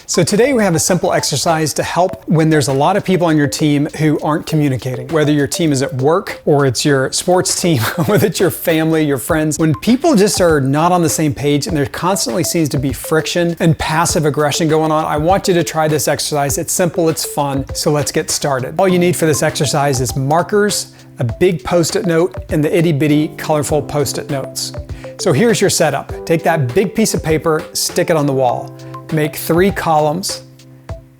So today we have a simple exercise to help when there's a lot of people on your team who aren't communicating. Whether your team is at work or it's your sports team, whether it's your family, your friends. When people just are not on the same page and there constantly seems to be friction and passive aggression going on, I want you to try this exercise. It's simple, it's fun, so let's get started. All you need for this exercise is markers, a big Post-it note, and the itty bitty colorful Post-it notes. So here's your setup. Take that big piece of paper, stick it on the wall. Make 3 columns,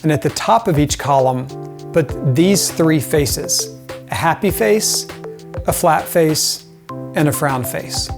and at the top of each column, put these 3 faces: a happy face, a flat face, and a frown face.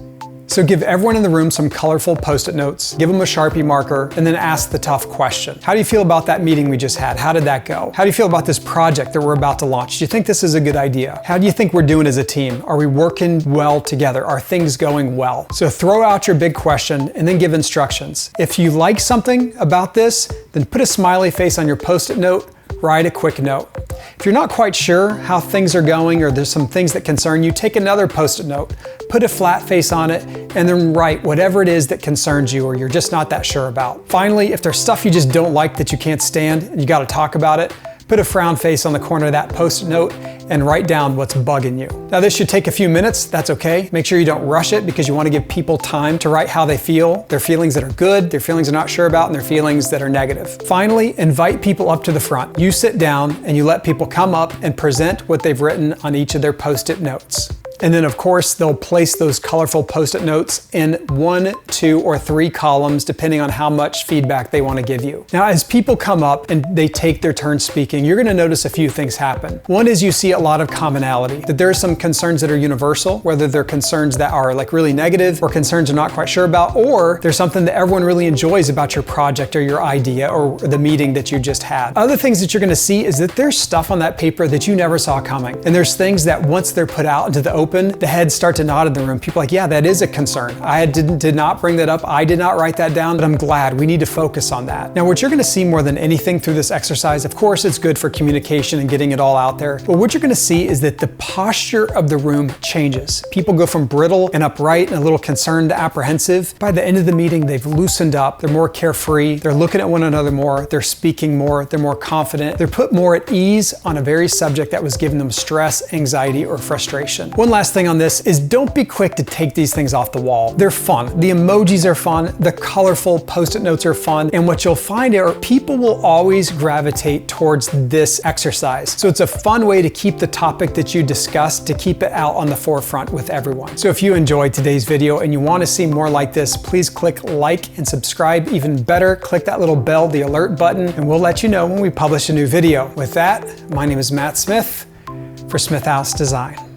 So give everyone in the room some colorful Post-it notes, give them a Sharpie marker, and then ask the tough question. How do you feel about that meeting we just had? How did that go? How do you feel about this project that we're about to launch? Do you think this is a good idea? How do you think we're doing as a team? Are we working well together? Are things going well? So throw out your big question and then give instructions. If you like something about this, then put a smiley face on your Post-it note, write a quick note. If you're not quite sure how things are going or there's some things that concern you, take another Post-it note, put a flat face on it, and then write whatever it is that concerns you or you're just not that sure about. Finally, if there's stuff you just don't like that you can't stand and you gotta talk about it, put a frown face on the corner of that Post-it note and write down what's bugging you. Now this should take a few minutes, that's okay. Make sure you don't rush it because you want to give people time to write how they feel, their feelings that are good, their feelings they're not sure about, and their feelings that are negative. Finally, invite people up to the front. You sit down and you let people come up and present what they've written on each of their Post-it notes. And then of course, they'll place those colorful Post-it notes in 1, 2, or 3 columns, depending on how much feedback they want to give you. Now, as people come up and they take their turn speaking, you're going to notice a few things happen. One is you see a lot of commonality, that there are some concerns that are universal, whether they're concerns that are like really negative or concerns you're not quite sure about, or there's something that everyone really enjoys about your project or your idea or the meeting that you just had. Other things that you're going to see is that there's stuff on that paper that you never saw coming. And there's things that once they're put out into the open, the heads start to nod in the room. People are like, yeah, that is a concern. I did not bring that up. I did not write that down, but I'm glad. We need to focus on that. Now, what you're going to see more than anything through this exercise, of course, it's good for communication and getting it all out there. But what you're going to see is that the posture of the room changes. People go from brittle and upright and a little concerned to apprehensive. By the end of the meeting, they've loosened up. They're more carefree. They're looking at one another more. They're speaking more. They're more confident. They're put more at ease on a very subject that was giving them stress, anxiety, or frustration. One last thing on this is don't be quick to take these things off the wall. They're fun. The emojis are fun. The colorful Post-it notes are fun. And what you'll find are people will always gravitate towards this exercise. So it's a fun way to keep the topic that you discussed, to keep it out on the forefront with everyone. So if you enjoyed today's video and you want to see more like this, please click like and subscribe. Even better, click that little bell, the alert button, and we'll let you know when we publish a new video. With that, my name is Matt Smith for Smith House Design.